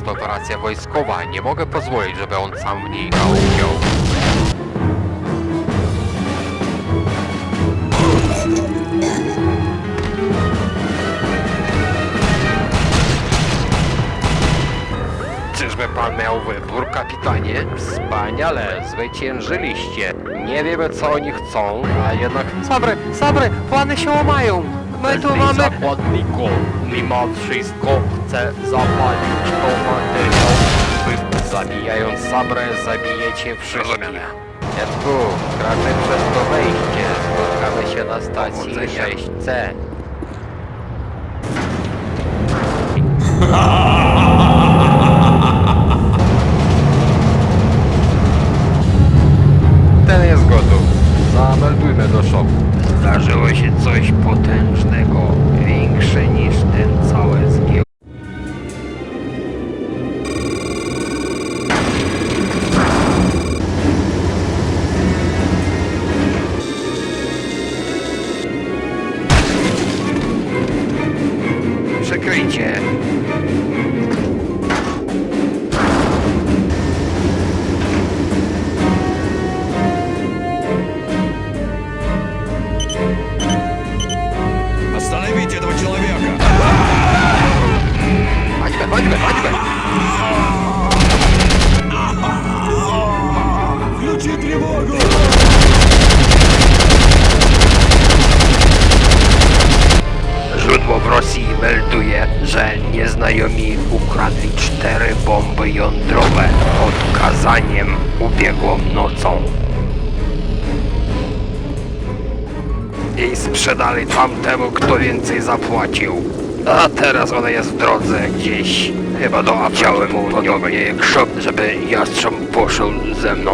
to operacja wojskowa. Nie mogę pozwolić, żeby on sam w niej brał udział. Czyżby pan miał wybór, kapitanie? Wspaniale, zwyciężyliście. Nie wiemy, co oni chcą, a jednak... Sabry, plany się łamają. My tu mamy... zakładniku, mimo wszystko chcę zapalić to materiał. Wy zabijając Sabrę, zabijecie wszystkich. Jacku, wkraczaj przez to wejście. Spotkamy się na stacji 6C. Ten jest gotów. Zameldujmy do szoku. Zdarzyło się coś potężnego, większe niż ten całe zgieł. Przykryjcie. Остановите этого человека! Chodźmy! Включи тревогу! Źródło w Rosji melduje, że nieznajomi ukradli 4 bomby jądrowe pod Kazaniem ubiegłą nocą. I sprzedali tamtemu, kto więcej zapłacił. A teraz ona jest w drodze gdzieś, chyba do Afryki. Chciałem mu podobnie krzop, żeby jastrząb poszedł ze mną.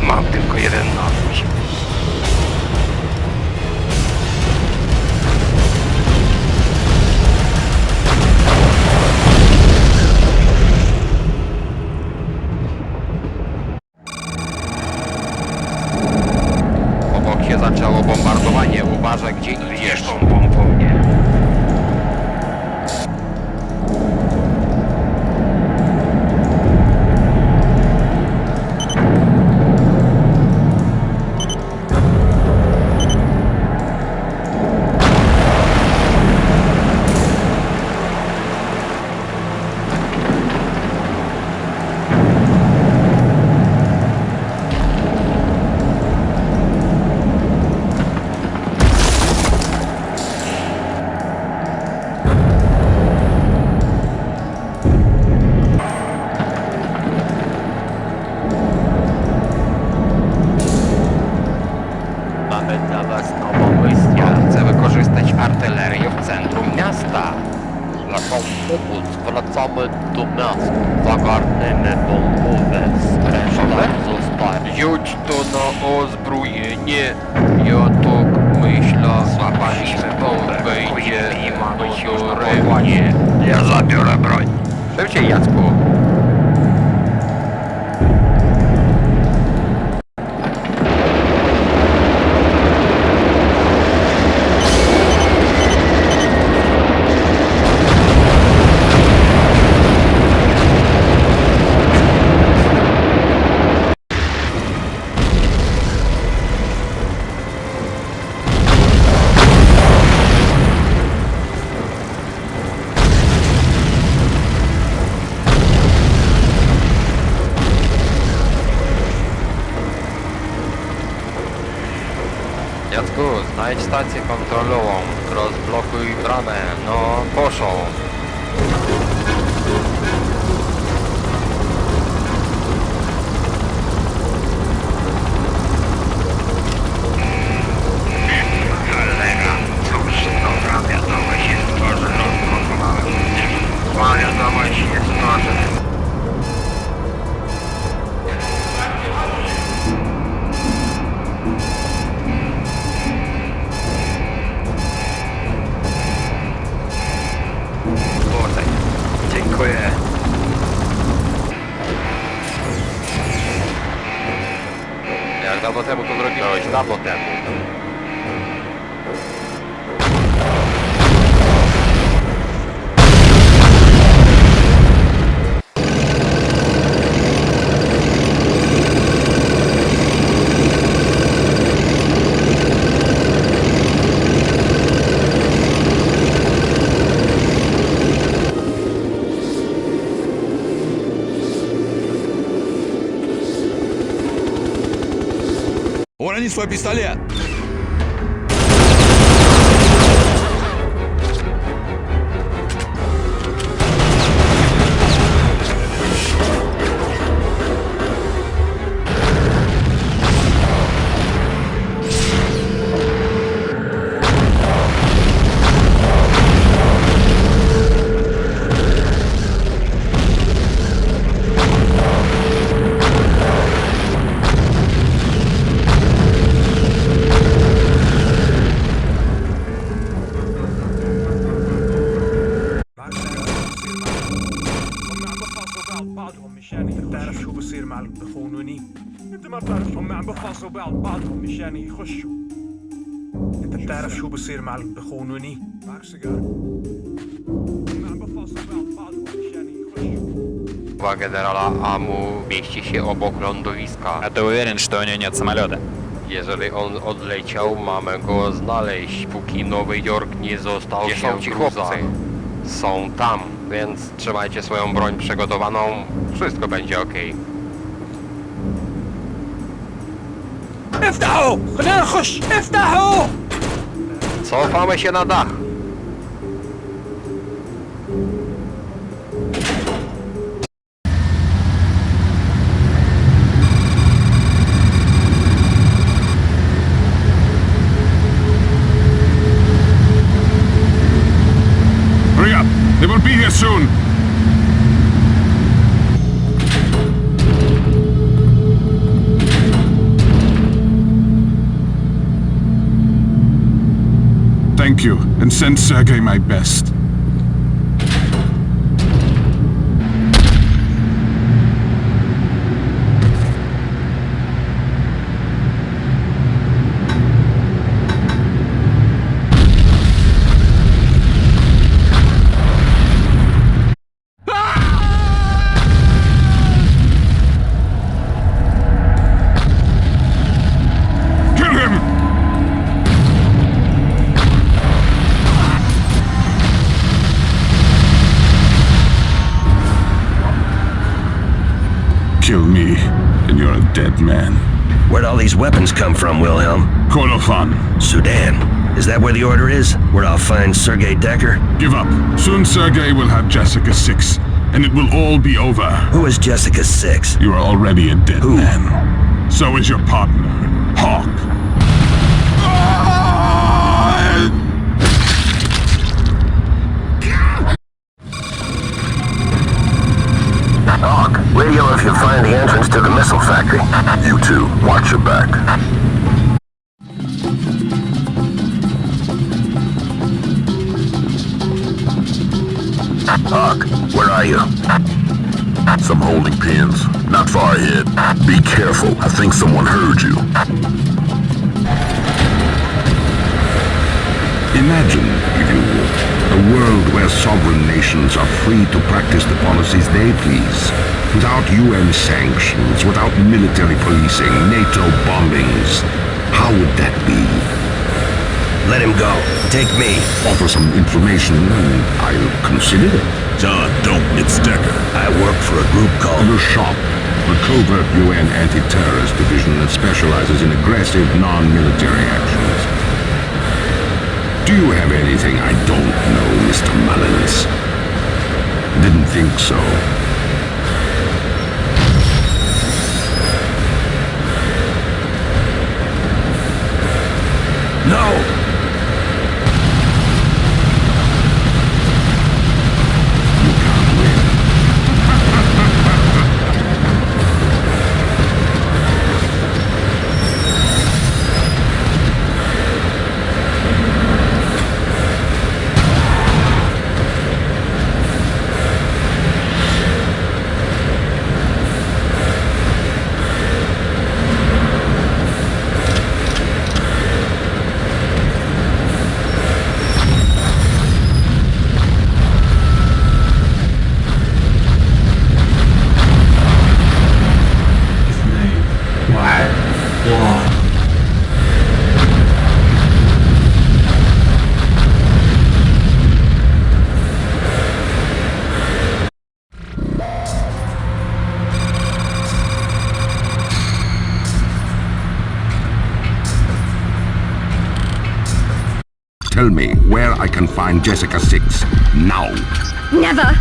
Mam tylko jeden nawyk. Obok się zaczęło bombardowanie. Uważaj, gdzie idziesz tą pompownię. Chcę wykorzystać artylerię w centrum miasta. Wracamy do miasta. Zagarniemy bombowe. Reszta zostanie. Rzuć to na uzbrojenie. Ja tak myślę. Złapaliśmy bombę, idzie do rewnie. Ja zabiorę broń. Szybciej, Jacku. Jacku, znajdź stację kontrolową, rozblokuj bramę, no poszło. Cholera, cóż, dobra wiadomość jest to, że rozblokowałem. Zła wiadomość jest to, że... Dziękuję. Jak dawno temu to zrobiłeś? Dawno temu. Урони свой пистолет! تعرف شو بصير مع اللي بخونوني؟ انت ما بتعرف هم عم بفحصوا بعضهم مشان يخشوا. انت بتعرف شو بصير مع اللي بخونوني؟ معك سيجارة؟ هم عم بفحصوا بعضهم مشان يخشوا. Chyba generala Amu mieści się obok lądowiska. А ты уверен, что у него нет самолета? Jeżeli on odleciał, mamy go znaleźć, póki Nowy Jork nie został się są ci chłopcy? Są tam, więc trzymajcie swoją broń przygotowaną. Wszystko będzie okej. افتحوا! خلينا نخش! افتحوا! Cofamy się na dach. Hurry up! They will be here soon! Thank you, and send Sergei my best. Kill him! Kill me, and you're a dead man. Where'd all these weapons come from, Wilhelm? Kordofan, Sudan. Is that where the order is? Where I'll find Sergei Decker? give up. Soon Sergei will have Jessica 6, and it will all be over. Who is Jessica 6? You are already a dead Who? man. So is your partner, Hawk. Hawk, radio if you find the entrance to the missile factory. You too, watch your back. Hawk, where are you? Some holding pins, not far ahead. Be careful, I think someone heard you. Imagine, if you will, a world where sovereign nations are free to practice the policies they please, without UN sanctions, without military policing, NATO bombings. How would that be? Let him go. Take me. Offer some information and I'll consider it. John, don't. It's Decker. I work for a group called... The SHOP, a covert UN anti-terrorist division that specializes in aggressive, non-military actions. Do you have anything I don't know, Mr. Mullins? Didn't think so. No! Tell me where I can find Jessica 6. Now. Never.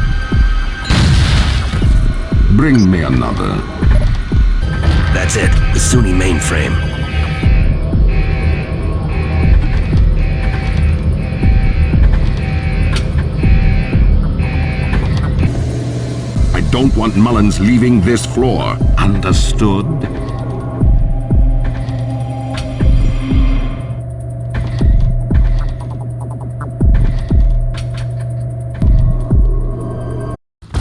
Bring me another. That's it, the Sunni mainframe. I don't want Mullins leaving this floor. Understood?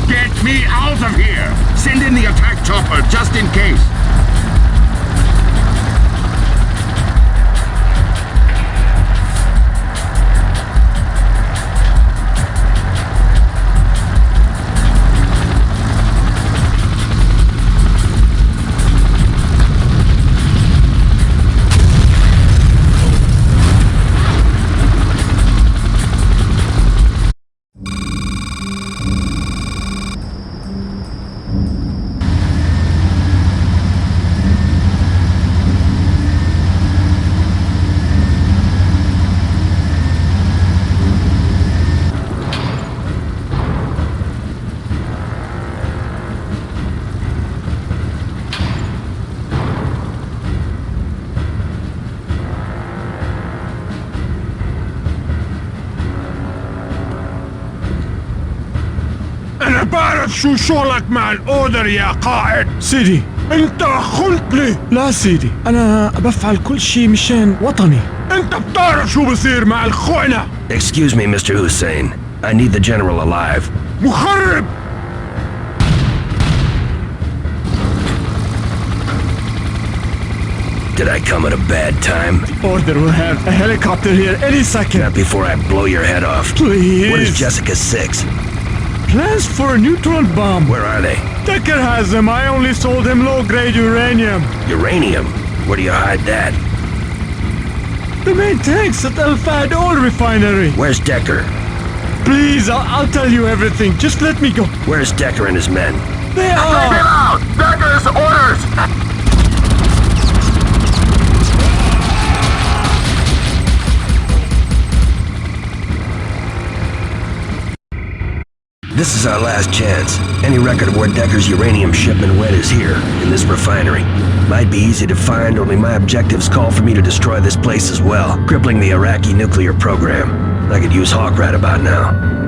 Get me out of here! Send in the attack chopper, just in case. أنا بعرف شو شغلك مع الأوردر يا قائد. سيدي أنت قلت لي. لا سيدي أنا بفعل كل شيء مشان وطني. أنت بتعرف شو بصير مع الخونة. Excuse me, Mr. Hussein. I need the general alive. مخرب. Did I come at a bad time? Order will have a helicopter here any second. Not before I blow your head off. Please. What is Jessica 6? Plans for a neutron bomb. Where are they? Decker has them. I only sold him low-grade uranium. Uranium? Where do you hide that? The main tanks at Al Fad Oil Refinery. Where's Decker? Please, I'll tell you everything. Just let me go. Where's Decker and his men? They are... out! Decker's orders! This is our last chance. Any record of where Decker's uranium shipment went is here, in this refinery. Might be easy to find, only my objectives call for me to destroy this place as well, crippling the Iraqi nuclear program. I could use Hawk right about now.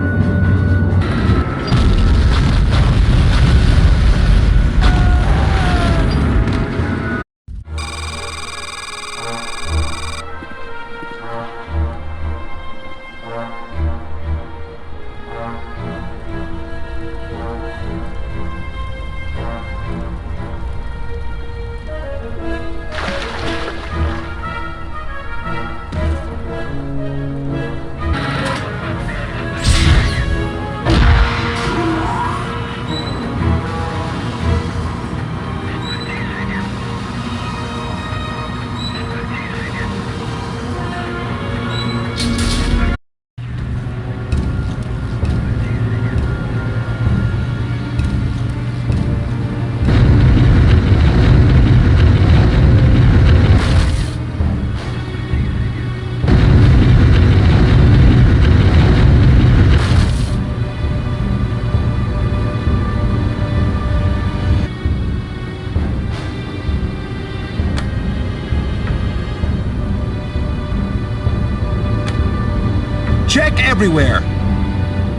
everywhere.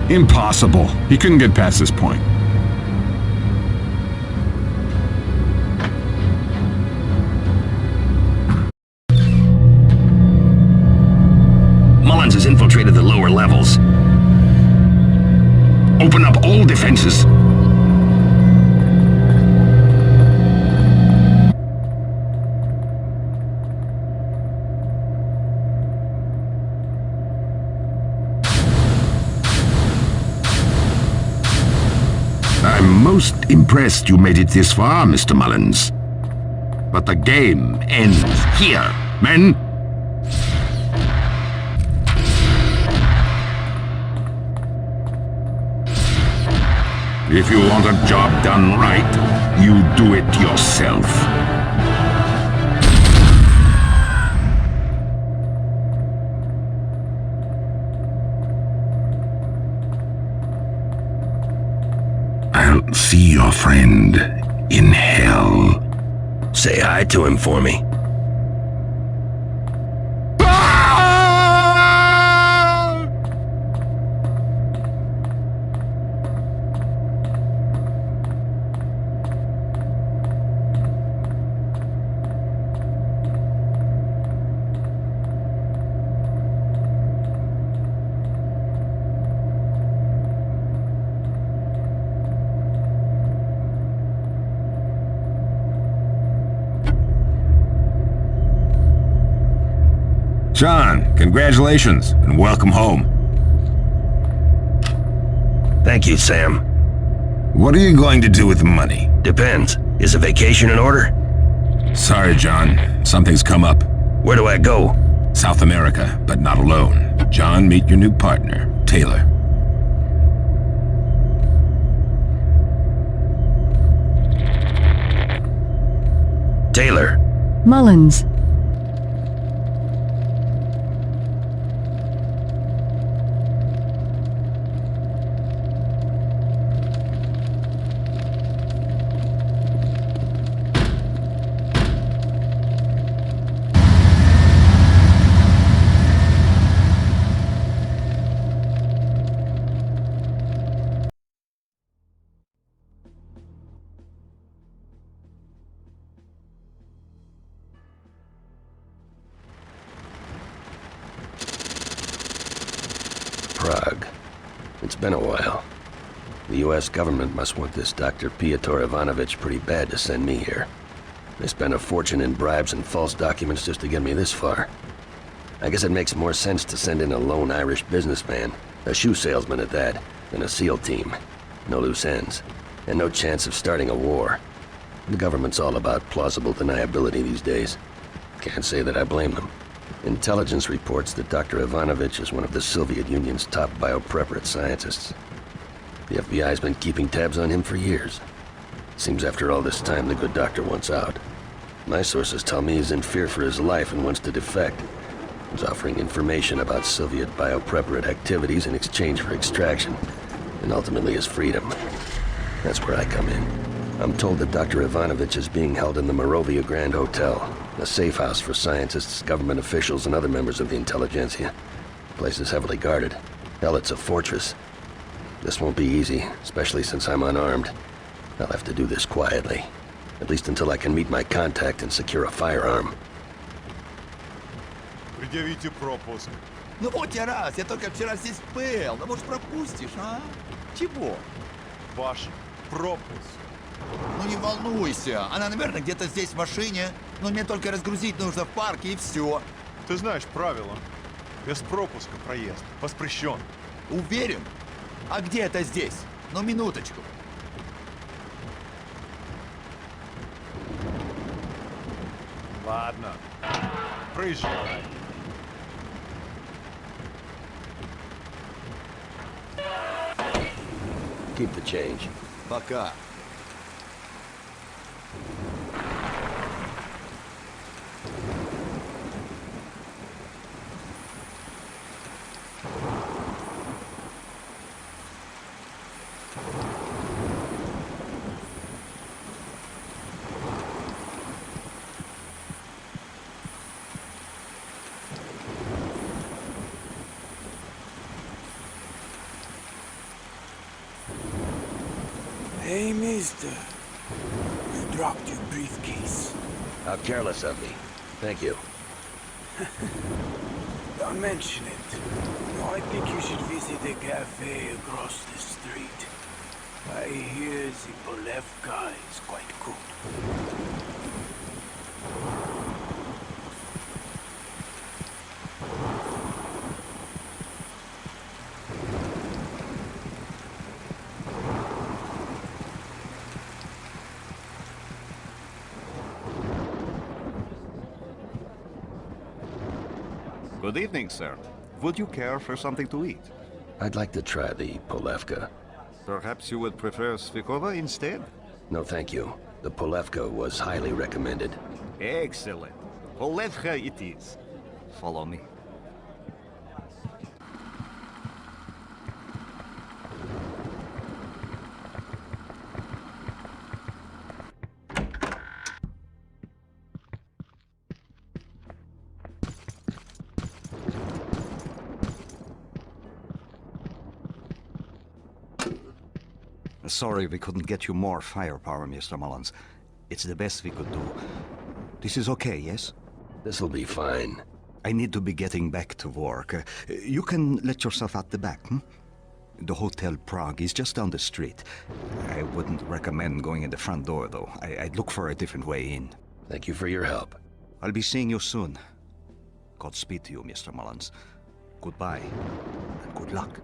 Impossible. He couldn't get past this point. Mullins has infiltrated the lower levels. Open up all defenses. I'm most impressed you made it this far, Mr. Mullins. But the game ends here, men. If you want a job done right, you do it yourself. I'll see your friend in hell. Say hi to him for me. John, congratulations, and welcome home. Thank you, Sam. What are you going to do with the money? Depends. Is a vacation in order? Sorry, John. Something's come up. Where do I go? South America, but not alone. John, meet your new partner, Taylor. Taylor. Mullins. Prague. It's been a while. The US government must want this Dr. Pyotr Ivanovich pretty bad to send me here. They spent a fortune in bribes and false documents just to get me this far. I guess it makes more sense to send in a lone Irish businessman, a shoe salesman at that, than a SEAL team. No loose ends, and no chance of starting a war. The government's all about plausible deniability these days. Can't say that I blame them. Intelligence reports that Dr. Ivanovich is one of the Soviet Union's top biopreparate scientists. The FBI's been keeping tabs on him for years. Seems after all this time the good doctor wants out. My sources tell me he's in fear for his life and wants to defect. He's offering information about Soviet biopreparate activities in exchange for extraction, and ultimately his freedom. That's where I come in. I'm told that Dr. Ivanovich is being held in the Morovia Grand Hotel, a safe house for scientists, government officials, and other members of the intelligentsia. The place is heavily guarded. Hell, it's a fortress. This won't be easy, especially since I'm unarmed. I'll have to do this quietly, at least until I can meet my contact and secure a firearm. Предъявите пропуск. Ну вот я раз, я только вчера здесь был. Ну может пропустишь, а? Чего? Ваш пропуск. Ну не волнуйся, она, наверное, где-то здесь в машине. Но мне только разгрузить нужно в парке и все. Ты знаешь правила. Без пропуска проезд воспрещен. Уверен? А где это здесь? Ну минуточку. Ладно. Проезжай. Keep the change. Пока. Mister, you dropped your briefcase. How careless of me. Thank you. Don't mention it. No, I think you should visit a cafe across the street. I hear the Polevka is quite good. Good evening, sir. Would you care for something to eat? I'd like to try the Polevka. Perhaps you would prefer Svikova instead? No, thank you. The Polevka was highly recommended. Excellent. Polevka it is. Follow me. Sorry we couldn't get you more firepower, Mr. Mullins. It's the best we could do. This is okay, yes? This'll be fine. I need to be getting back to work. You can let yourself out the back, hmm? The Hotel Prague is just down the street. I wouldn't recommend going in the front door, though. I'd look for a different way in. Thank you for your help. I'll be seeing you soon. Godspeed to you, Mr. Mullins. Goodbye, and good luck.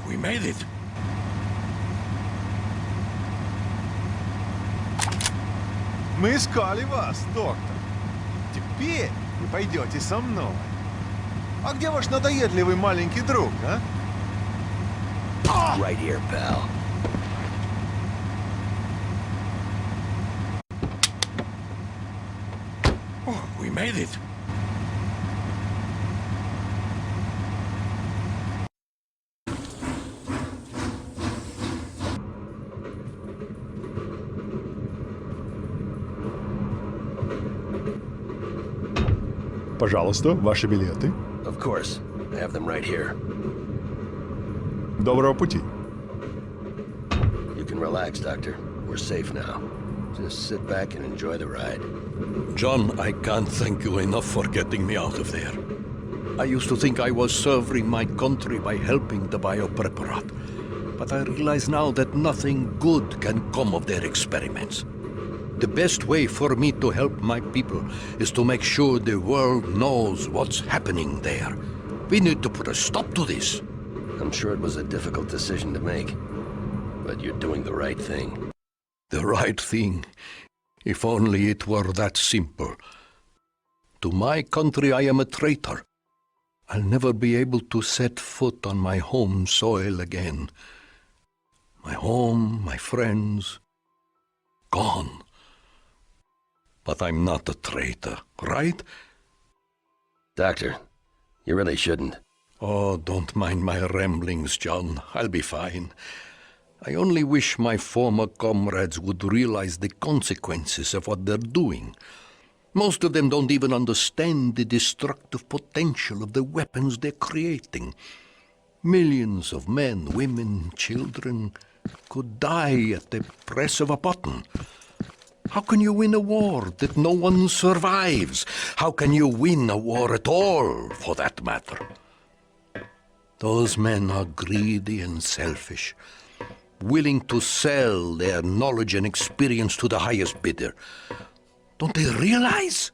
We made it. Мы искали вас, доктор. Теперь вы пойдете со мной. А где ваш надоедливый маленький друг, а? Right here, pal. We made it. Пожалуйста, ваши билеты. Of course. I have them right here. Доброго пути. You can relax, Doctor. We're safe now. Just sit back and enjoy the ride. John, I can't thank you enough for getting me out of there. I used to think I was serving my country by helping the biopreparat, but I realize now that nothing good can come of their experiments. The best way for me to help my people is to make sure the world knows what's happening there. We need to put a stop to this. I'm sure it was a difficult decision to make, but you're doing the right thing. The right thing, if only it were that simple. To my country I am a traitor. I'll never be able to set foot on my home soil again. My home, my friends, gone. But I'm not a traitor, right? Doctor, you really shouldn't. Oh, don't mind my ramblings, John. I'll be fine. I only wish my former comrades would realize the consequences of what they're doing. Most of them don't even understand the destructive potential of the weapons they're creating. Millions of men, women, children could die at the press of a button. How can you win a war that no one survives? How can you win a war at all, for that matter? Those men are greedy and selfish, willing to sell their knowledge and experience to the highest bidder. Don't they realize?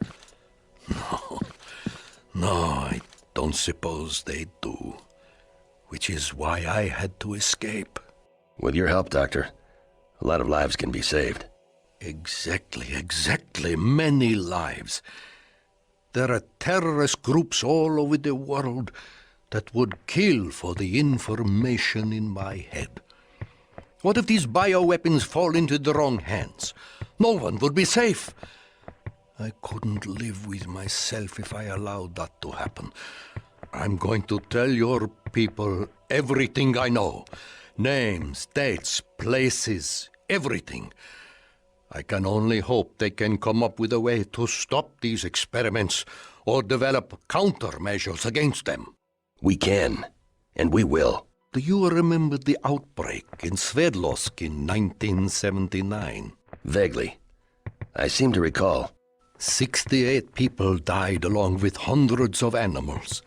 No, I don't suppose they do. Which is why I had to escape. With your help, Doctor, a lot of lives can be saved. Exactly. Many lives. There are terrorist groups all over the world that would kill for the information in my head. What if these bioweapons fall into the wrong hands? No one would be safe. I couldn't live with myself if I allowed that to happen. I'm going to tell your people everything I know. Names, dates, places, everything. I can only hope they can come up with a way to stop these experiments or develop countermeasures against them. We can, and we will. Do you remember the outbreak in Sverdlovsk in 1979? Vaguely. I seem to recall. 68 people died along with hundreds of animals.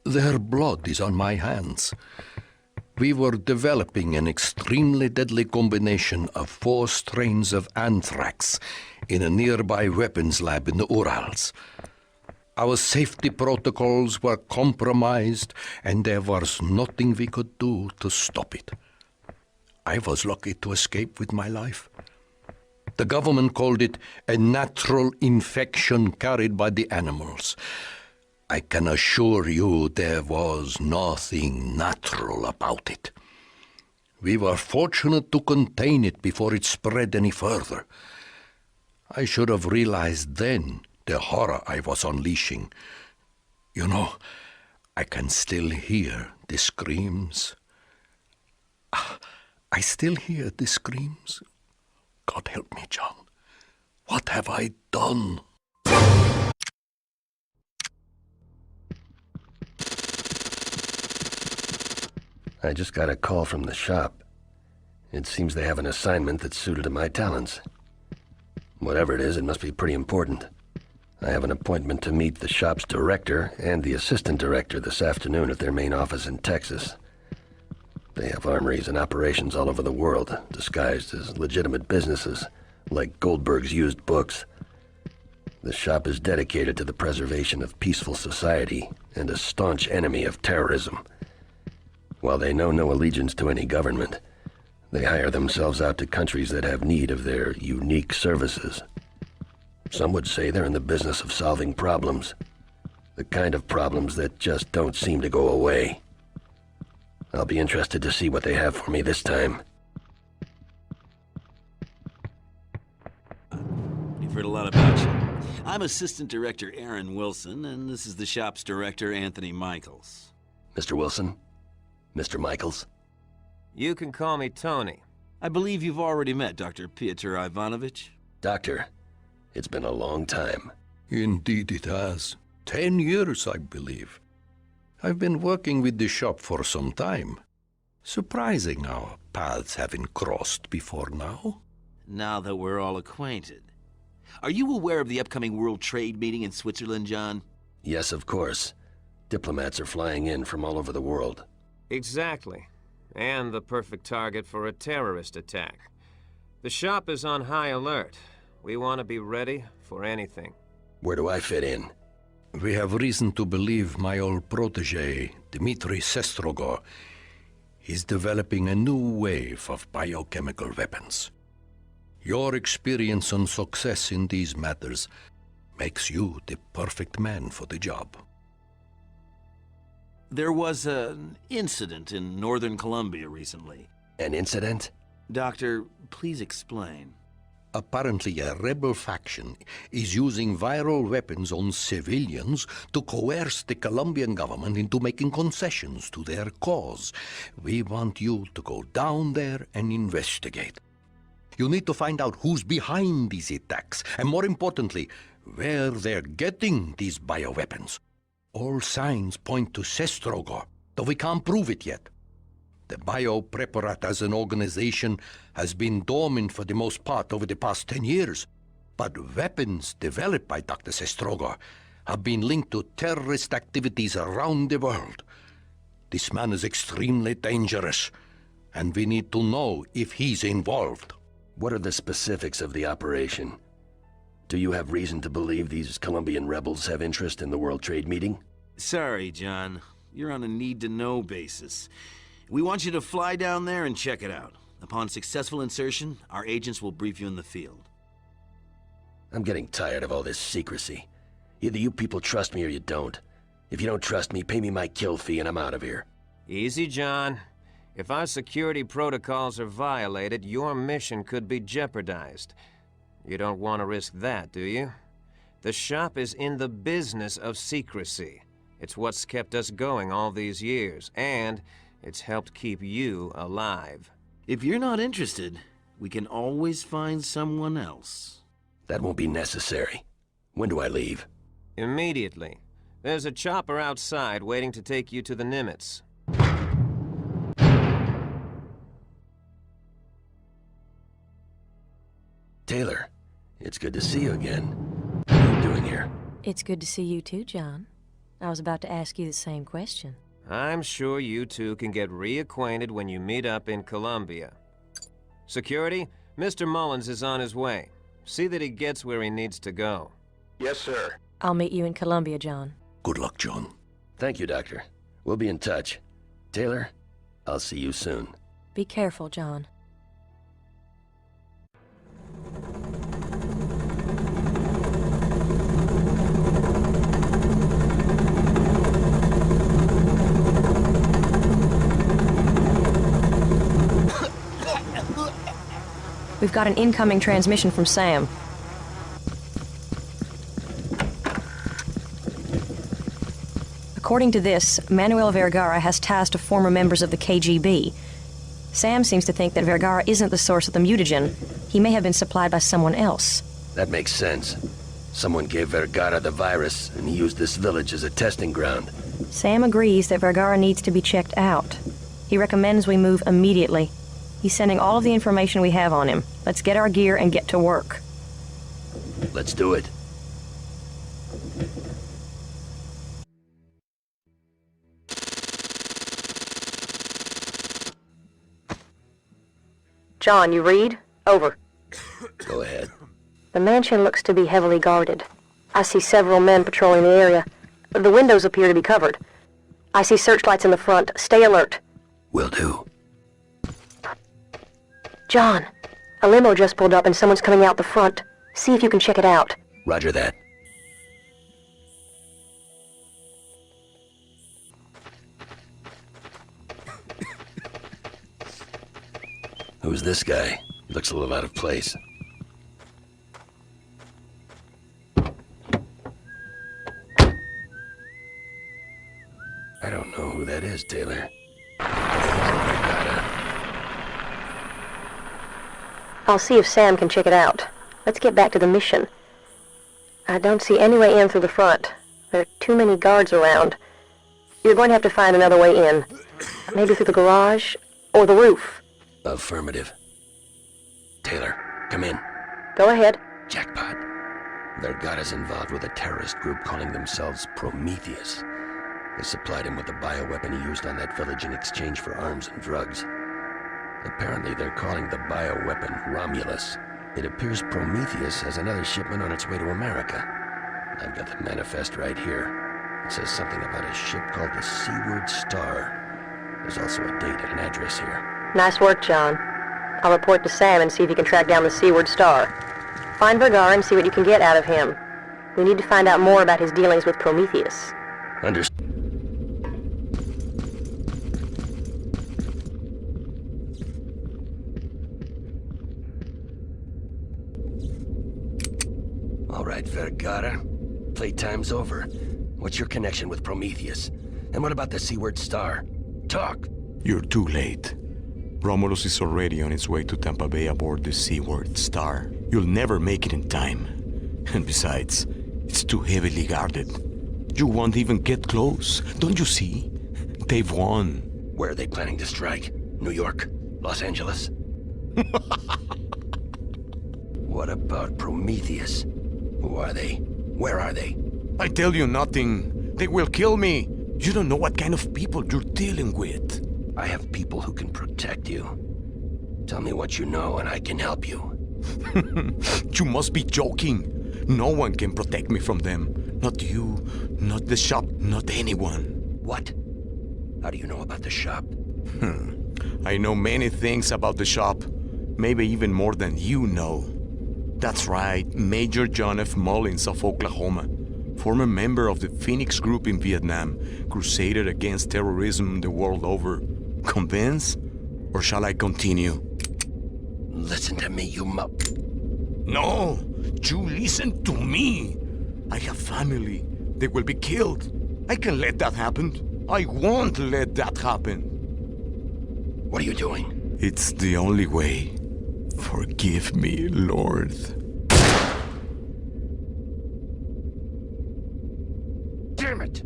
Their blood is on my hands. We were developing an extremely deadly combination of 4 strains of anthrax in a nearby weapons lab in the Urals. Our safety protocols were compromised, and there was nothing we could do to stop it. I was lucky to escape with my life. The government called it a natural infection carried by the animals. I can assure you there was nothing natural about it. We were fortunate to contain it before it spread any further. I should have realized then the horror I was unleashing. You know, I can still hear the screams. I still hear the screams. God help me, John. What have I done? I just got a call from the shop. It seems they have an assignment that's suited to my talents. Whatever it is, it must be pretty important. I have an appointment to meet the shop's director and the assistant director this afternoon at their main office in Texas. They have armories and operations all over the world, disguised as legitimate businesses, like Goldberg's used books. The shop is dedicated to the preservation of peaceful society and a staunch enemy of terrorism. While they know no allegiance to any government, they hire themselves out to countries that have need of their unique services. Some would say they're in the business of solving problems, the kind of problems that just don't seem to go away. I'll be interested to see what they have for me this time. We've heard a lot about you. I'm Assistant Director Aaron Wilson, and this is the shop's director, Anthony Michaels. Mr. Wilson? Mr. Michaels? You can call me Tony. I believe you've already met Dr. Pyotr Ivanovich. Doctor, it's been a long time. Indeed it has. 10 years, I believe. I've been working with the shop for some time. Surprising our paths haven't crossed before now. Now that we're all acquainted. Are you aware of the upcoming World Trade meeting in Switzerland, John? Yes, of course. Diplomats are flying in from all over the world. Exactly. And the perfect target for a terrorist attack. The shop is on high alert. We want to be ready for anything. Where do I fit in? We have reason to believe my old protege, Dmitry Sestrogor, is developing a new wave of biochemical weapons. Your experience and success in these matters makes you the perfect man for the job. There was an incident in northern Colombia recently. An incident? Doctor, please explain. Apparently, a rebel faction is using viral weapons on civilians to coerce the Colombian government into making concessions to their cause. We want you to go down there and investigate. You need to find out who's behind these attacks, and more importantly, where they're getting these bioweapons. All signs point to Sestrogor, though we can't prove it yet. The Biopreparat as an organization has been dormant for the most part over the past 10 years, but weapons developed by Dr. Sestrogor have been linked to terrorist activities around the world. This man is extremely dangerous, and we need to know if he's involved. What are the specifics of the operation? Do you have reason to believe these Colombian rebels have interest in the World Trade meeting? Sorry, John. You're on a need-to-know basis. We want you to fly down there and check it out. Upon successful insertion, our agents will brief you in the field. I'm getting tired of all this secrecy. Either you people trust me or you don't. If you don't trust me, pay me my kill fee and I'm out of here. Easy, John. If our security protocols are violated, your mission could be jeopardized. You don't want to risk that, do you? The shop is in the business of secrecy. It's what's kept us going all these years, and it's helped keep you alive. If you're not interested, we can always find someone else. That won't be necessary. When do I leave? Immediately. There's a chopper outside waiting to take you to the Nimitz. Taylor, it's good to see you again. What are you doing here? It's good to see you too, John. I was about to ask you the same question. I'm sure you two can get reacquainted when you meet up in Columbia. Security, Mr. Mullins is on his way. See that he gets where he needs to go. Yes, sir. I'll meet you in Columbia, John. Good luck, John. Thank you, Doctor. We'll be in touch. Taylor, I'll see you soon. Be careful, John. We've got an incoming transmission from Sam. According to this, Manuel Vergara has ties to former members of the KGB. Sam seems to think that Vergara isn't the source of the mutagen. He may have been supplied by someone else. That makes sense. Someone gave Vergara the virus, and he used this village as a testing ground. Sam agrees that Vergara needs to be checked out. He recommends we move immediately. He's sending all of the information we have on him. Let's get our gear and get to work. Let's do it. John, you read? Over. Go ahead. The mansion looks to be heavily guarded. I see several men patrolling the area. The windows appear to be covered. I see searchlights in the front. Stay alert. Will do. John, a limo just pulled up and someone's coming out the front. See if you can check it out. Roger that. Who's this guy? He looks a little out of place. I don't know who that is, Taylor. I'll see if Sam can check it out. Let's get back to the mission. I don't see any way in through the front. There are too many guards around. You're going to have to find another way in. Maybe through the garage or the roof. Affirmative. Taylor, come in. Go ahead. Jackpot. Vergara's involved with a terrorist group calling themselves Prometheus. They supplied him with the bioweapon he used on that village in exchange for arms and drugs. Apparently they're calling the bioweapon Romulus. It appears Prometheus has another shipment on its way to America. I've got the manifest right here. It says something about a ship called the Seaward Star. There's also a date and an address here. Nice work, John. I'll report to Sam and see if he can track down the Seaward Star. Find Vergara and see what you can get out of him. We need to find out more about his dealings with Prometheus. Understood. All right, Vergara. Playtime's over. What's your connection with Prometheus? And what about the Seaward Star? Talk! You're too late. Romulus is already on its way to Tampa Bay aboard the Seaward Star. You'll never make it in time. And besides, it's too heavily guarded. You won't even get close. Don't you see? They've won. Where are they planning to strike? New York? Los Angeles? What about Prometheus? Who are they? Where are they? I tell you nothing. They will kill me. You don't know what kind of people you're dealing with. I have people who can protect you. Tell me what you know and I can help you. You must be joking. No one can protect me from them. Not you, not the shop, not anyone. What? How do you know about the shop? I know many things about the shop. Maybe even more than you know. That's right, Major John F. Mullins of Oklahoma, former member of the Phoenix Group in Vietnam, crusaded against terrorism the world over. Convinced? Or shall I continue? Listen to me, you mup. No! You listen to me! I have family. They will be killed. I can let that happen. I won't let that happen. What are you doing? It's the only way. Forgive me, Lord. Damn it!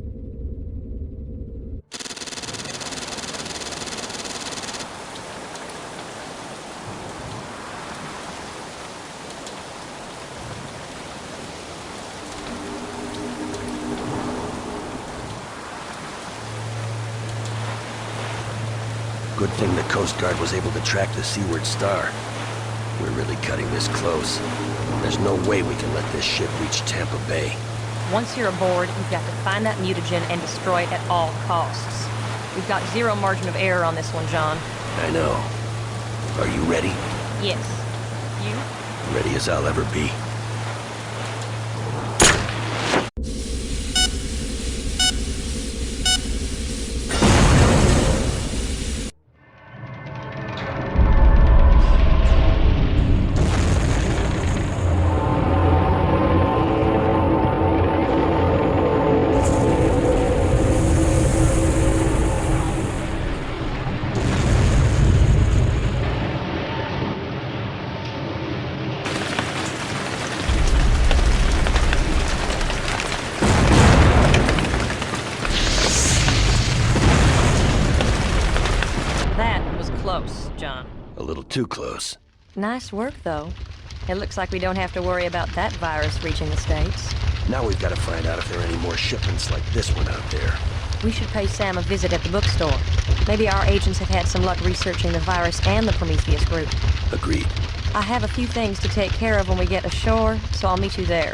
Good thing the Coast Guard was able to track the seaward star. We're really cutting this close. There's no way we can let this ship reach Tampa Bay. Once you're aboard, you've got to find that mutagen and destroy it at all costs. We've got zero margin of error on this one, John. I know. Are you ready? Yes. You? Ready as I'll ever be. A little too close. Nice work, though. It looks like we don't have to worry about that virus reaching the States. Now we've got to find out if there are any more shipments like this one out there. We should pay Sam a visit at the bookstore. Maybe our agents have had some luck researching the virus and the Prometheus group. Agreed. I have a few things to take care of when we get ashore, so I'll meet you there.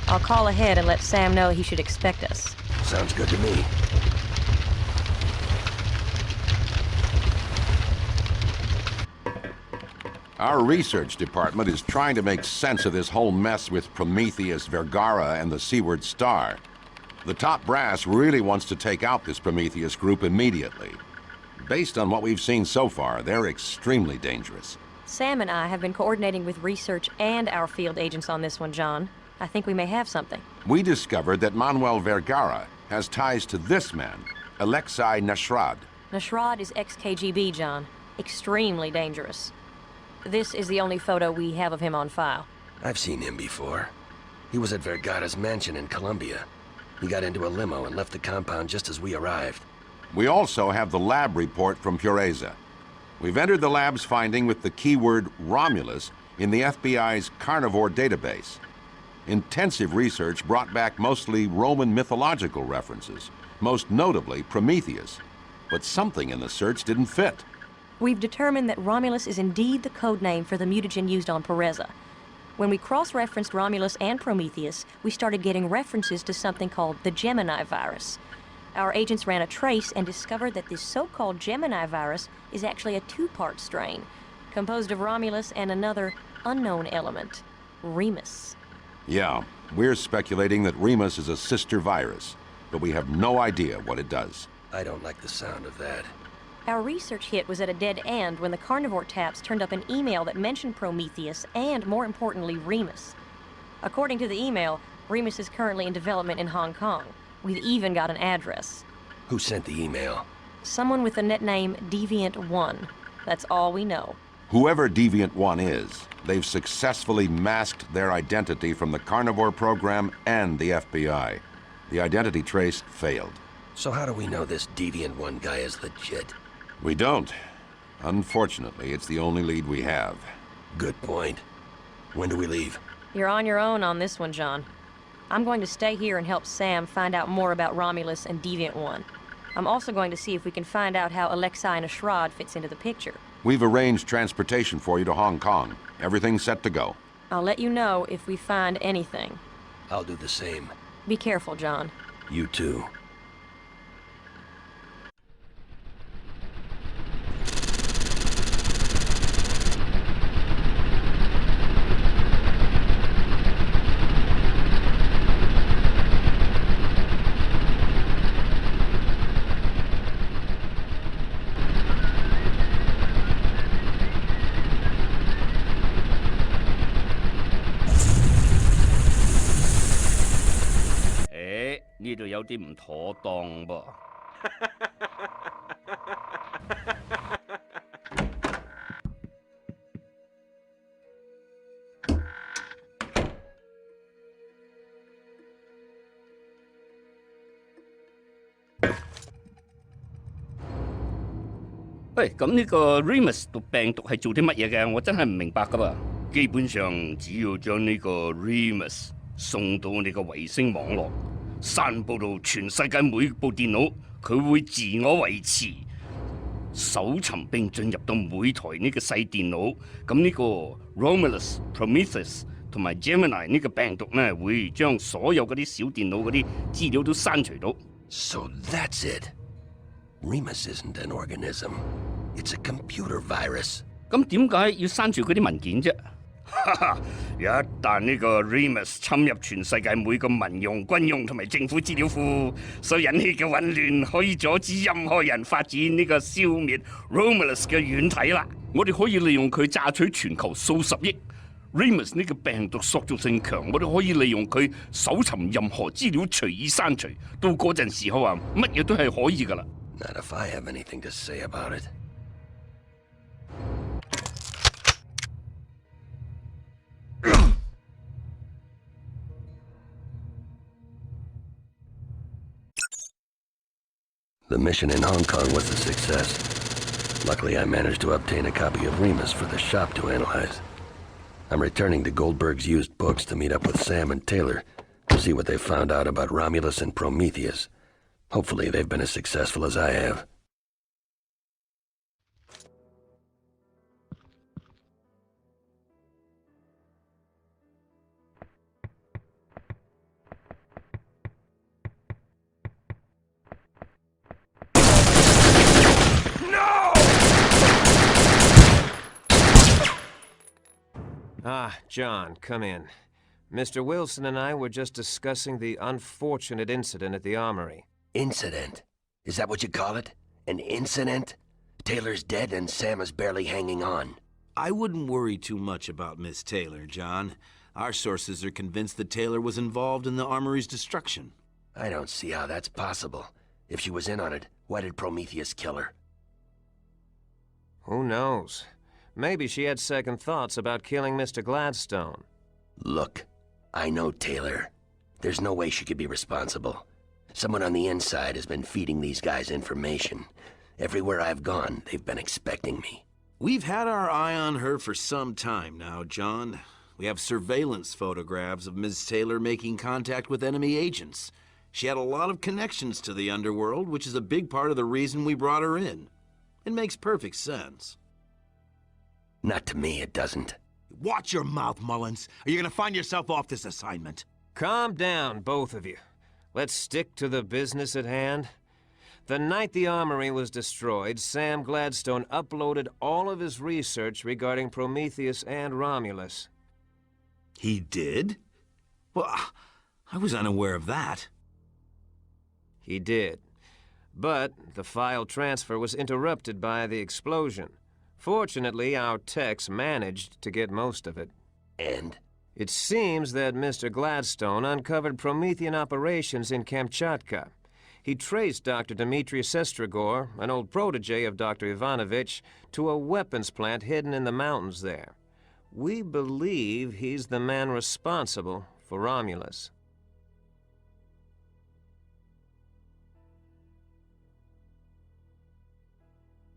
I'll call ahead and let Sam know he should expect us. Sounds good to me. Our research department is trying to make sense of this whole mess with Prometheus, Vergara, and the Seaward Star. The top brass really wants to take out this Prometheus group immediately. Based on what we've seen so far, they're extremely dangerous. Sam and I have been coordinating with research and our field agents on this one, John. I think we may have something. We discovered that Manuel Vergara has ties to this man, Alexei Nashrad. Nashrad is ex-KGB, John. Extremely dangerous. This is the only photo we have of him on file. I've seen him before. He was at Vergara's mansion in Colombia. He got into a limo and left the compound just as we arrived. We also have the lab report from Pureza. We've entered the lab's finding with the keyword Romulus in the FBI's carnivore database. Intensive research brought back mostly Roman mythological references, most notably Prometheus. But something in the search didn't fit. We've determined that Romulus is indeed the code name for the mutagen used on Pureza. When we cross-referenced Romulus and Prometheus, we started getting references to something called the Gemini virus. Our agents ran a trace and discovered that this so-called Gemini virus is actually a two-part strain, composed of Romulus and another unknown element, Remus. Yeah, we're speculating that Remus is a sister virus, but we have no idea what it does. I don't like the sound of that. Our research hit was at a dead end when the carnivore taps turned up an email that mentioned Prometheus and, more importantly, Remus. According to the email, Remus is currently in development in Hong Kong. We've even got an address. Who sent the email? Someone with the net name Deviant1. That's all we know. Whoever Deviant1 is, they've successfully masked their identity from the carnivore program and the FBI. The identity trace failed. So how do we know this Deviant1 guy is legit? We don't. Unfortunately, it's the only lead we have. Good point. When do we leave? You're on your own on this one, John. I'm going to stay here and help Sam find out more about Romulus and Deviant1. I'm also going to see if we can find out how Alexei Nashrad fits into the picture. We've arranged transportation for you to Hong Kong. Everything's set to go. I'll let you know if we find anything. I'll do the same. Be careful, John. You too. 呢度有啲唔妥當噃。喂，咁呢個 Remus 毒病毒係做啲乜嘢嘅？我真係唔明白噶噃。基本上只要將呢個 Remus 送到你個衛星網絡，散佈到全世界每部電腦，佢會自我維持、搜尋並進入到每台呢個細電腦。咁呢個 Romulus、Prometheus 同埋 Gemini 呢個病毒呢，會將所有嗰啲小電腦嗰啲資料都刪除到。So that's it. Remus isn't an organism. It's a computer virus. 咁點解要刪除嗰啲文件啫？哈哈！一旦呢個 Remus 侵入全世界每個民用、軍用同埋政府資料庫，所引起嘅混亂，可以阻止任何人發展呢個消滅 Romulus 嘅軟體啦。我哋可以利用佢榨取全球數十億。Remus 呢個病毒塑造性強，我哋可以利用佢搜尋任何資料隨意刪除。到嗰陣時候啊，乜嘢都係可以噶啦。Not if I have anything to say about it. The mission in Hong Kong was a success. Luckily, I managed to obtain a copy of Remus for the shop to analyze. I'm returning to Goldberg's used books to meet up with Sam and Taylor to see what they found out about Romulus and Prometheus. Hopefully, they've been as successful as I have. Ah, John, come in. Mr. Wilson and I were just discussing the unfortunate incident at the armory. Incident? Is that what you call it? An incident? Taylor's dead and Sam is barely hanging on. I wouldn't worry too much about Miss Taylor, John. Our sources are convinced that Taylor was involved in the armory's destruction. I don't see how that's possible. If she was in on it, why did Prometheus kill her? Who knows? Maybe she had second thoughts about killing Mr. Gladstone. Look, I know Taylor. There's no way she could be responsible. Someone on the inside has been feeding these guys information. Everywhere I've gone, they've been expecting me. We've had our eye on her for some time now, John. We have surveillance photographs of Ms. Taylor making contact with enemy agents. She had a lot of connections to the underworld, which is a big part of the reason we brought her in. It makes perfect sense. Not to me, it doesn't. Watch your mouth, Mullins, or you're gonna find yourself off this assignment. Calm down, both of you. Let's stick to the business at hand. The night the armory was destroyed, Sam Gladstone uploaded all of his research regarding Prometheus and Romulus. He did? Well, I was unaware of that. He did. But the file transfer was interrupted by the explosion. Fortunately, our techs managed to get most of it. And? It seems that Mr. Gladstone uncovered Promethean operations in Kamchatka. He traced Dr. Dmitry Sestrigor, an old protege of Dr. Ivanovich, to a weapons plant hidden in the mountains there. We believe he's the man responsible for Romulus.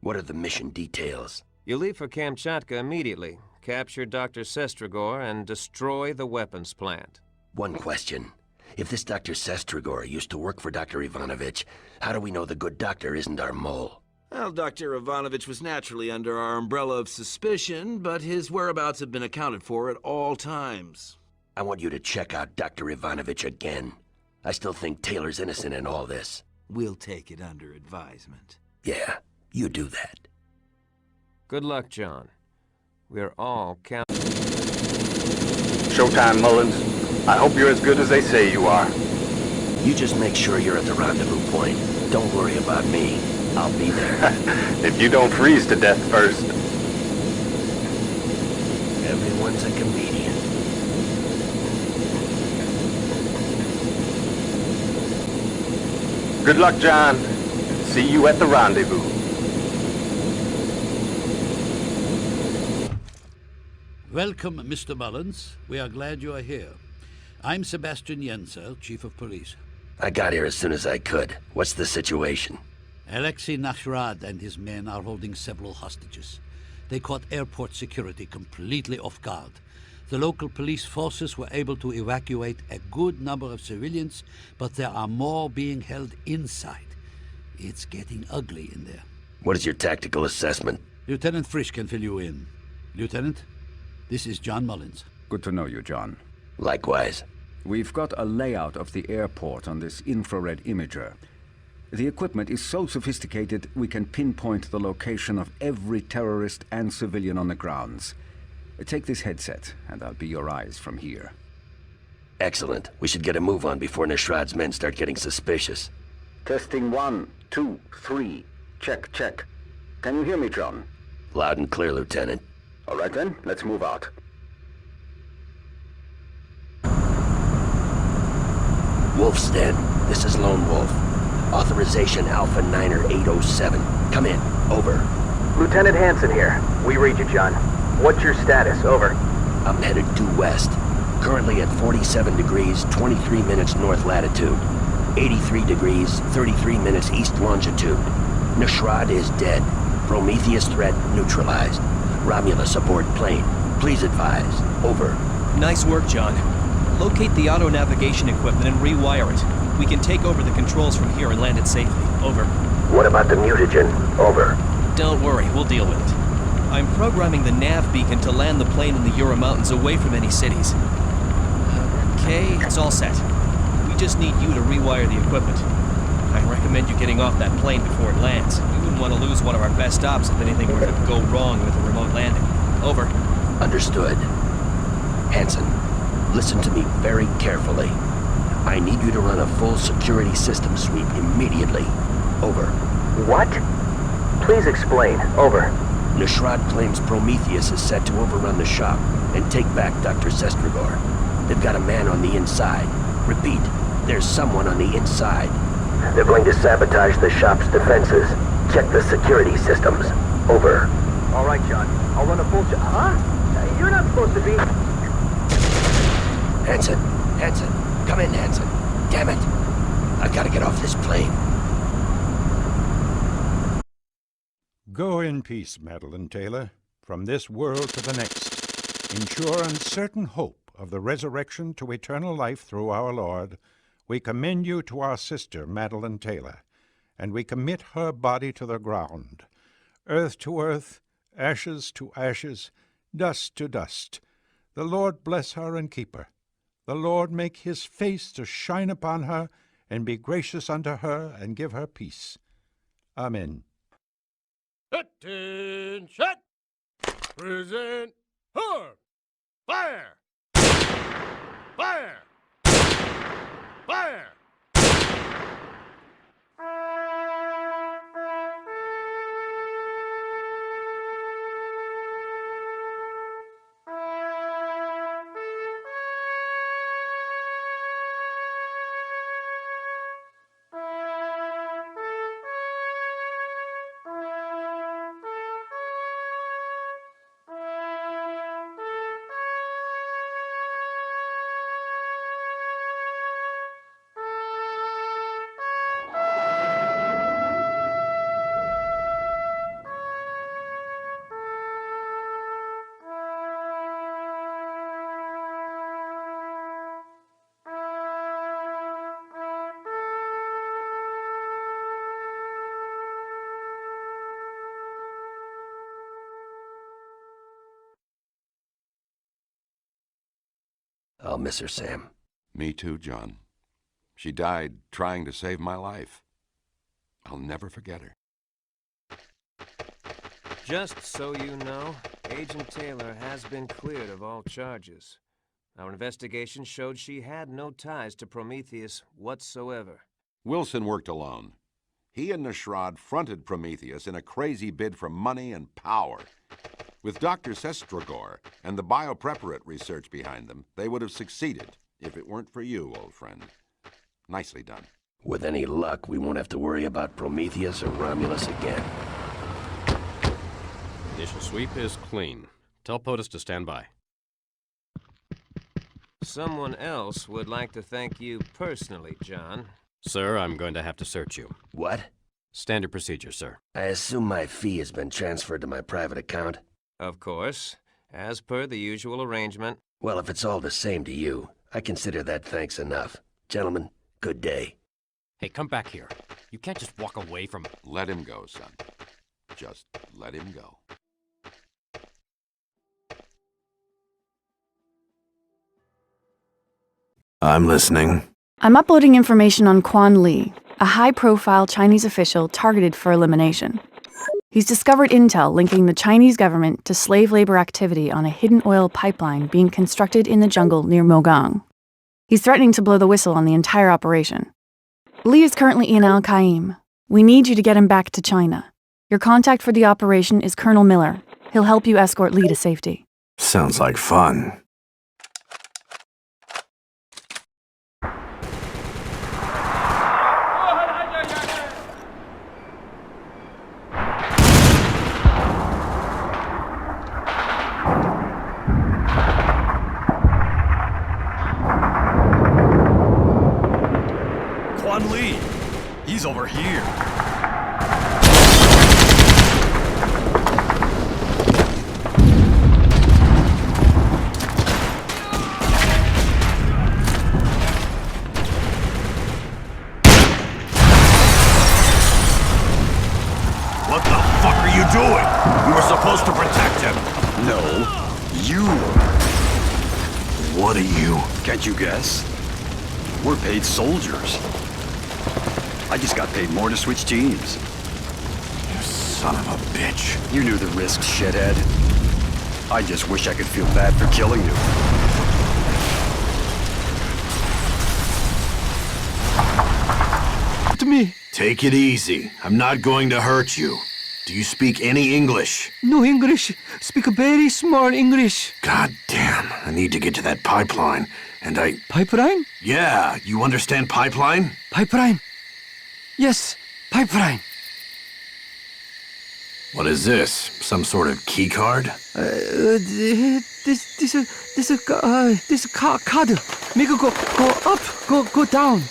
What are the mission details? You leave for Kamchatka immediately, capture Dr. Sestrigor, and destroy the weapons plant. One question. If this Dr. Sestrigor used to work for Dr. Ivanovich, how do we know the good doctor isn't our mole? Well, Dr. Ivanovich was naturally under our umbrella of suspicion, but his whereabouts have been accounted for at all times. I want you to check out Dr. Ivanovich again. I still think Taylor's innocent in all this. We'll take it under advisement. Yeah, you do that. Good luck, John. We're all counting. Showtime, Mullins. I hope you're as good as they say you are. You just make sure you're at the rendezvous point. Don't worry about me. I'll be there. If you don't freeze to death first. Everyone's a comedian. Good luck, John. See you at the rendezvous. Welcome, Mr. Mullins. We are glad you are here. I'm Sebastian Yenser, Chief of Police. I got here as soon as I could. What's the situation? Alexei Nashrad and his men are holding several hostages. They caught airport security completely off guard. The local police forces were able to evacuate a good number of civilians, but there are more being held inside. It's getting ugly in there. What is your tactical assessment? Lieutenant Frisch can fill you in. Lieutenant, this is John Mullins. Good to know you, John. Likewise. We've got a layout of the airport on this infrared imager. The equipment is so sophisticated we can pinpoint the location of every terrorist and civilian on the grounds. Take this headset, and I'll be your eyes from here. Excellent. We should get a move on before Nashrad's men start getting suspicious. Testing 1, 2, 3. Check, check. Can you hear me, John? Loud and clear, Lieutenant. All right then, let's move out. Wolf's Den. This is Lone Wolf. Authorization Alpha Niner 807. Come in. Over. Lieutenant Hansen here. We read you, John. What's your status? Over. I'm headed due west. Currently at 47 degrees, 23 minutes north latitude. 83 degrees, 33 minutes east longitude. Nashrad is dead. Prometheus threat neutralized. Romulus aboard plane. Please advise. Over. Nice work, John. Locate the auto-navigation equipment and rewire it. We can take over the controls from here and land it safely. Over. What about the mutagen? Over. Don't worry, we'll deal with it. I'm programming the nav beacon to land the plane in the Ural Mountains away from any cities. Okay, it's all set. We just need you to rewire the equipment. I recommend you getting off that plane before it lands. We wouldn't want to lose one of our best ops if anything were to go wrong with a remote landing. Over. Understood. Hansen, listen to me very carefully. I need you to run a full security system sweep immediately. Over. What? Please explain. Over. Nashrad claims Prometheus is set to overrun the shop and take back Dr. Sestragor. They've got a man on the inside. Repeat, there's someone on the inside. They're going to sabotage the shop's defenses. Check the security systems. Over. All right, John. I'll run a full check. Huh? You're not supposed to be... Hansen, come in, Hansen. Damn it. I've got to get off this plane. Go in peace, Madeline Taylor, from this world to the next. In sure and certain hope of the resurrection to eternal life through our Lord, we commend you to our sister, Madeline Taylor, and we commit her body to the ground, earth to earth, ashes to ashes, dust to dust. The Lord bless her and keep her. The Lord make his face to shine upon her, and be gracious unto her, and give her peace. Amen. Attention! Present her! Fire! Fire! Fire! I'll miss her, Sam. Me too, John. She died trying to save my life. I'll never forget her. Just so you know, Agent Taylor has been cleared of all charges. Our investigation showed she had no ties to Prometheus whatsoever. Wilson worked alone. He and Nashrad fronted Prometheus in a crazy bid for money and power. With Dr. Sestragor and the biopreparate research behind them, they would have succeeded if it weren't for you, old friend. Nicely done. With any luck, we won't have to worry about Prometheus or Romulus again. Initial sweep is clean. Tell POTUS to stand by. Someone else would like to thank you personally, John. Sir, I'm going to have to search you. What? Standard procedure, sir. I assume my fee has been transferred to my private account? Of course, as per the usual arrangement. Well, if it's all the same to you, I consider that thanks enough. Gentlemen, good day. Hey, come back here. You can't just walk away from... Let him go, son. Just let him go. I'm listening. I'm uploading information on Quan Li, a high-profile Chinese official targeted for elimination. He's discovered intel linking the Chinese government to slave labor activity on a hidden oil pipeline being constructed in the jungle near Mogang. He's threatening to blow the whistle on the entire operation. Li is currently in Al-Qaim. We need you to get him back to China. Your contact for the operation is Colonel Miller. He'll help you escort Li to safety. Sounds like fun. Quan Li! He's over here. What the fuck are you doing? You were supposed to protect him. No, you. What are you? Can't you guess? We're paid soldiers. I just got paid more to switch teams. You son of a bitch. You knew the risks, shithead. I just wish I could feel bad for killing you. To me. Take it easy. I'm not going to hurt you. Do you speak any English? No English. Speak a very small English. God damn. I need to get to that pipeline. And Pipeline? Yeah, you understand pipeline? Pipeline. Yes, pipeline. What is this? Some sort of key card? This card. Make it go up, go down.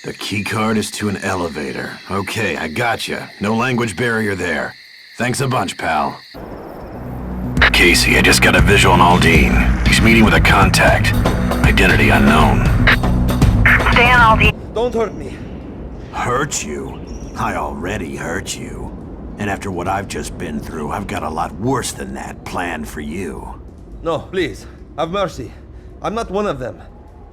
The key card is to an elevator. Okay, I gotcha. No language barrier there. Thanks a bunch, pal. Casey, I just got a visual on Aldine. He's meeting with a contact. Identity unknown. Stay on, Aldine. Don't hurt me. Hurt you? I already hurt you. And after what I've just been through, I've got a lot worse than that planned for you. No, please. Have mercy. I'm not one of them.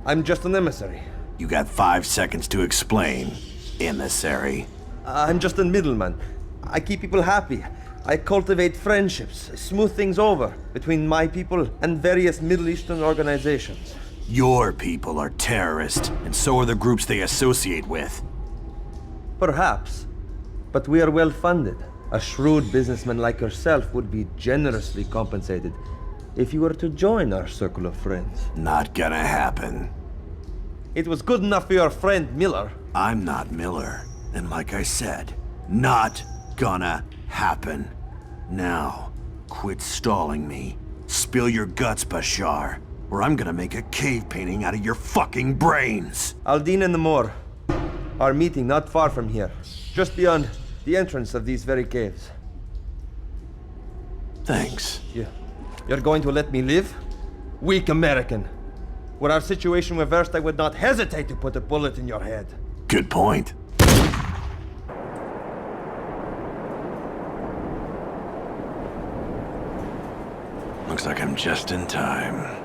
I'm just an emissary. You got 5 seconds to explain, emissary. I'm just a middleman. I keep people happy. I cultivate friendships, smooth things over between my people and various Middle Eastern organizations. Your people are terrorists, and so are the groups they associate with. Perhaps. But we are well funded. A shrewd businessman like yourself would be generously compensated if you were to join our circle of friends. Not gonna happen. It was good enough for your friend Miller. I'm not Miller. And like I said, not gonna happen. Now, quit stalling me. Spill your guts, Bashar, or I'm gonna make a cave painting out of your fucking brains. Aldine and the Moor. Our meeting not far from here. Just beyond the entrance of these very caves. Thanks. You're going to let me live? Weak American. Were our situation reversed, I would not hesitate to put a bullet in your head. Good point. Looks like I'm just in time.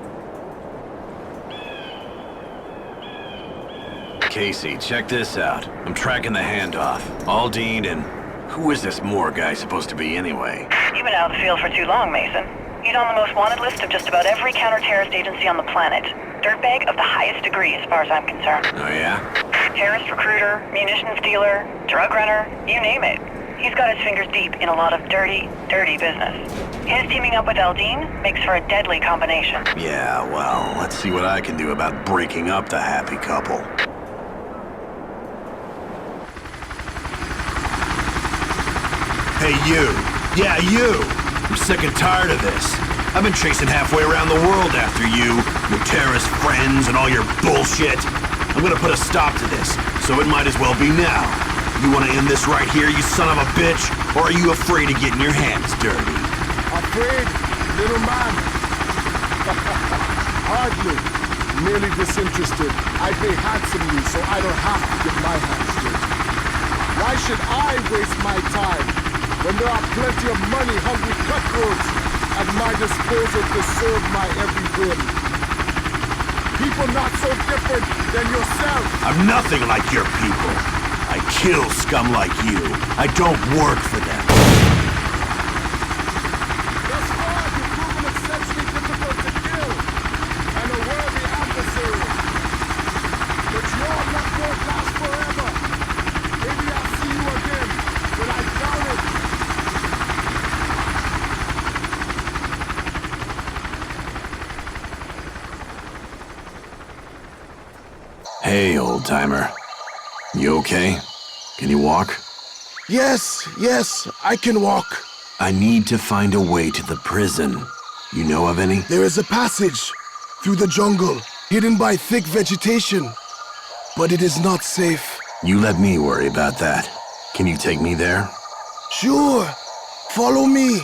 Casey, check this out. I'm tracking the handoff. Aldine and... Who is this Moore guy supposed to be anyway? You've been out of the field for too long, Mason. He's on the most wanted list of just about every counter-terrorist agency on the planet. Dirtbag of the highest degree, as far as I'm concerned. Oh, yeah? Terrorist recruiter, munitions dealer, drug runner, you name it. He's got his fingers deep in a lot of dirty, dirty business. His teaming up with Aldine makes for a deadly combination. Yeah, well, let's see what I can do about breaking up the happy couple. Hey, you. Yeah, you. I'm sick and tired of this. I've been chasing halfway around the world after you, your terrorist friends, and all your bullshit. I'm gonna put a stop to this, so it might as well be now. You wanna end this right here, you son of a bitch? Or are you afraid of getting your hands dirty? Afraid, little man? Hardly. Merely disinterested. I pay handsomely, so I don't have to get my hands dirty. Why should I waste my time when there are plenty of money-hungry cutthroats at my disposal to serve my every whim? People not so different than yourself. I'm nothing like your people. I kill scum like you. I don't work for them. Thus far, you've proven exceptionally difficult to kill and a worthy adversary. But your luck won't last forever. Maybe I'll see you again, but I doubt it. Hey, old-timer. You okay? Can you walk? Yes, I can walk. I need to find a way to the prison. You know of any? There is a passage through the jungle, hidden by thick vegetation. But it is not safe. You let me worry about that. Can you take me there? Sure, follow me.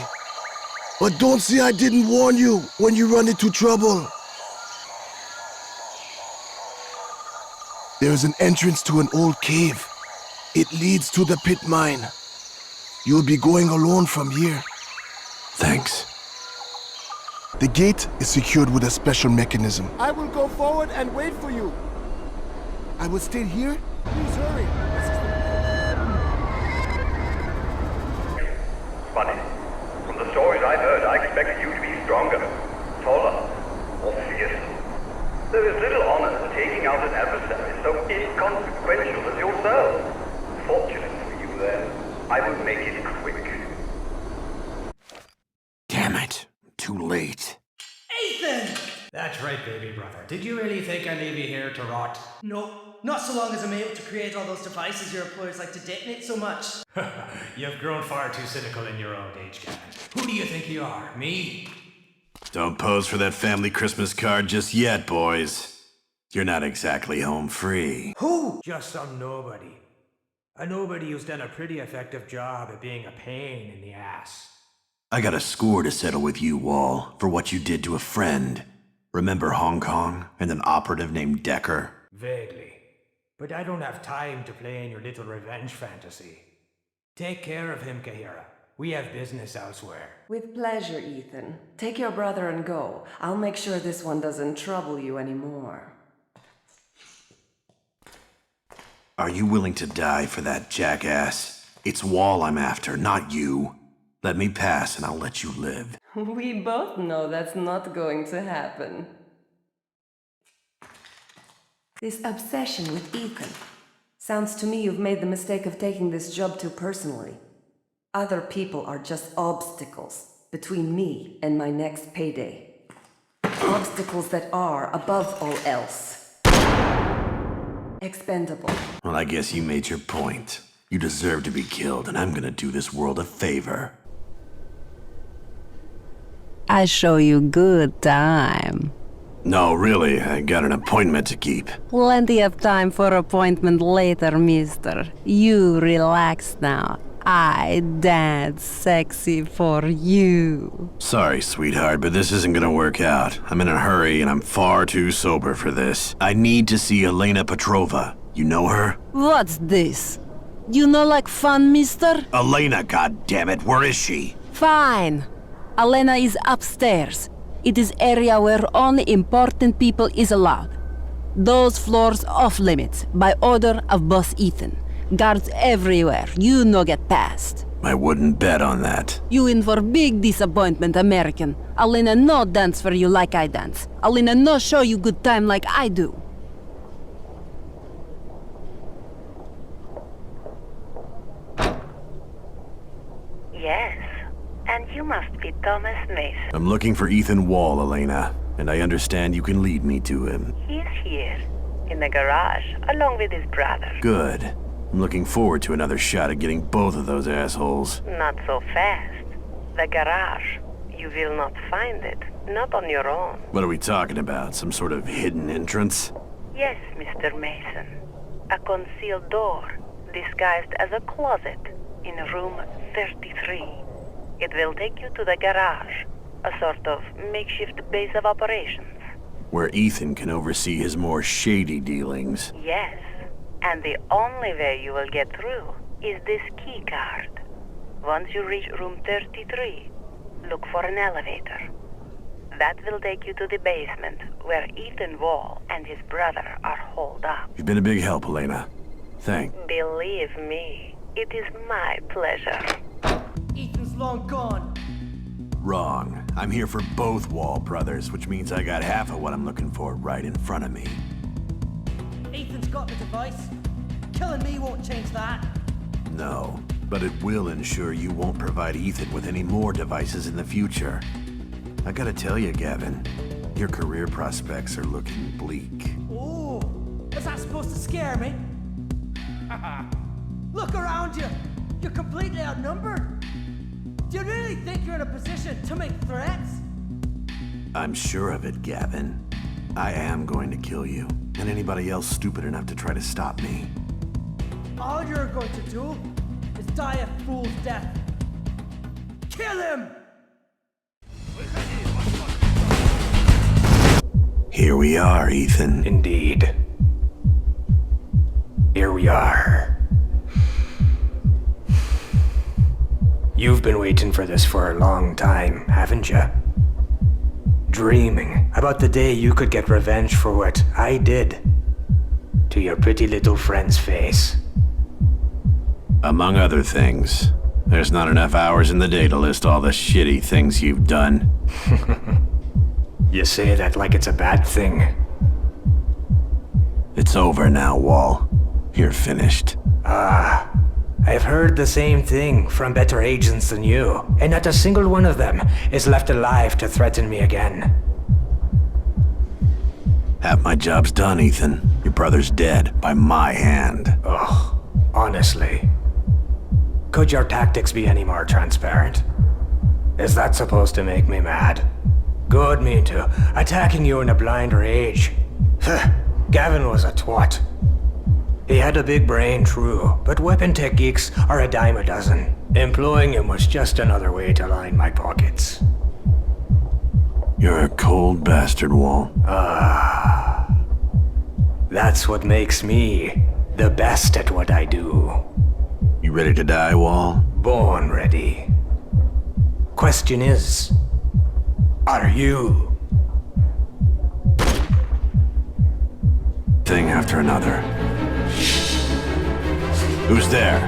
But don't say I didn't warn you when you run into trouble. There is an entrance to an old cave. It leads to the pit mine. You'll be going alone from here. Thanks. The gate is secured with a special mechanism. I will go forward and wait for you. I will stay here. Please hurry. Funny. From the stories I heard, I expected you to be stronger, taller, more fierce. There is little honor in taking out an adversary so inconsequential as yourself. Fortunate for you, then, I would make it quick. Damn it. Too late. Ethan! That's right, baby brother. Did you really think I'd leave you here to rot? No, not so long as I'm able to create all those devices your employers like to detonate so much. You've grown far too cynical in your old age, Captain. Who do you think you are? Me? Don't pose for that family Christmas card just yet, boys. You're not exactly home free. Who? Just some nobody. A nobody who's done a pretty effective job at being a pain in the ass. I got a score to settle with you, Wall, for what you did to a friend. Remember Hong Kong and an operative named Decker? Vaguely. But I don't have time to play in your little revenge fantasy. Take care of him, Kahira. We have business elsewhere. With pleasure, Ethan. Take your brother and go. I'll make sure this one doesn't trouble you anymore. Are you willing to die for that jackass? It's Wall I'm after, not you. Let me pass and I'll let you live. We both know that's not going to happen. This obsession with Ethan. Sounds to me you've made the mistake of taking this job too personally. Other people are just obstacles between me and my next payday. Obstacles that are, above all else, expendable. Well, I guess you made your point. You deserve to be killed, and I'm gonna do this world a favor. I show you good time. No, really, I got an appointment to keep. Plenty of time for appointment later, mister. You relax now. I dance sexy for you. Sorry, sweetheart, but this isn't gonna work out. I'm in a hurry, and I'm far too sober for this. I need to see Elena Petrova. You know her? What's this? You know like fun, mister? Elena, goddammit, where is she? Fine. Elena is upstairs. It is area where only important people is allowed. Those floors off limits, by order of Boss Ethan. Guards everywhere, you no get past. I wouldn't bet on that. You in for big disappointment, American. Elena no dance for you like I dance. Elena no show you good time like I do. Yes, and you must be Thomas Mason. I'm looking for Ethan Wall, Elena, and I understand you can lead me to him. He's here, in the garage, along with his brother. Good. I'm looking forward to another shot at getting both of those assholes. Not so fast. The garage. You will not find it. Not on your own. What are we talking about? Some sort of hidden entrance? Yes, Mr. Mason. A concealed door, disguised as a closet, in room 33. It will take you to the garage, a sort of makeshift base of operations. Where Ethan can oversee his more shady dealings. Yes, and the only way you will get through is this key card. Once you reach room 33, look for an elevator. That will take you to the basement, where Ethan Wall and his brother are holed up. You've been a big help, Elena. Thanks. Believe me, it is my pleasure. Ethan's long gone. Wrong. I'm here for both Wall brothers, which means I got half of what I'm looking for right in front of me. Ethan's got the device. Killing me won't change that. No, but it will ensure you won't provide Ethan with any more devices in the future. I gotta tell you, Gavin, your career prospects are looking bleak. Oh, is that supposed to scare me? Look around you. You're completely outnumbered. Do you really think you're in a position to make threats? I'm sure of it, Gavin. I am going to kill you, and anybody else stupid enough to try to stop me. All you're going to do is die a fool's death. Kill him! Here we are, Ethan. Indeed. Here we are. You've been waiting for this for a long time, haven't you? Dreaming about the day you could get revenge for what I did to your pretty little friend's face. Among other things, there's not enough hours in the day to list all the shitty things you've done. You say that like it's a bad thing. It's over now, Wall. You're finished. Ah, I've heard the same thing from better agents than you, and not a single one of them is left alive to threaten me again. Half my job's done, Ethan. Your brother's dead by my hand. Ugh, honestly. Could your tactics be any more transparent? Is that supposed to make me mad? Good me into attacking you in a blind rage. Gavin was a twat. He had a big brain, true, but weapon tech geeks are a dime a dozen. Employing him was just another way to line my pockets. You're a cold bastard, Wall. Ah. That's what makes me the best at what I do. You ready to die, Wall? Born ready. Question is, are you? Thing after another. Who's there?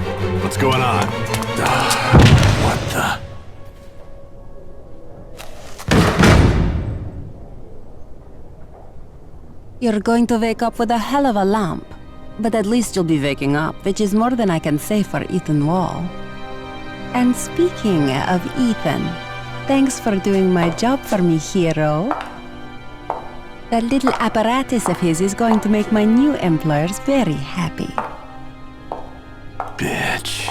What's going on? What the? You're going to wake up with a hell of a lump. But at least you'll be waking up, which is more than I can say for Ethan Wall. And speaking of Ethan, thanks for doing my job for me, hero. That little apparatus of his is going to make my new employers very happy. Bitch.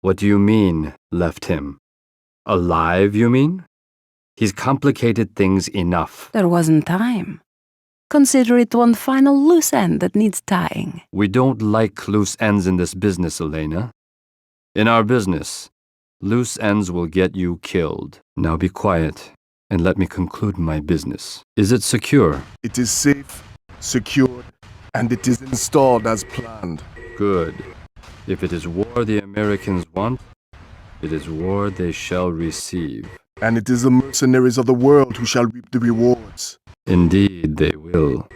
What do you mean, left him? Alive, you mean? He's complicated things enough. There wasn't time. Consider it one final loose end that needs tying. We don't like loose ends in this business, Elena. In our business, loose ends will get you killed. Now be quiet and let me conclude my business. Is it secure? It is safe, secured, and it is installed as planned. Good. If it is war the Americans want, it is war they shall receive. And it is the mercenaries of the world who shall reap the rewards. Indeed, they will.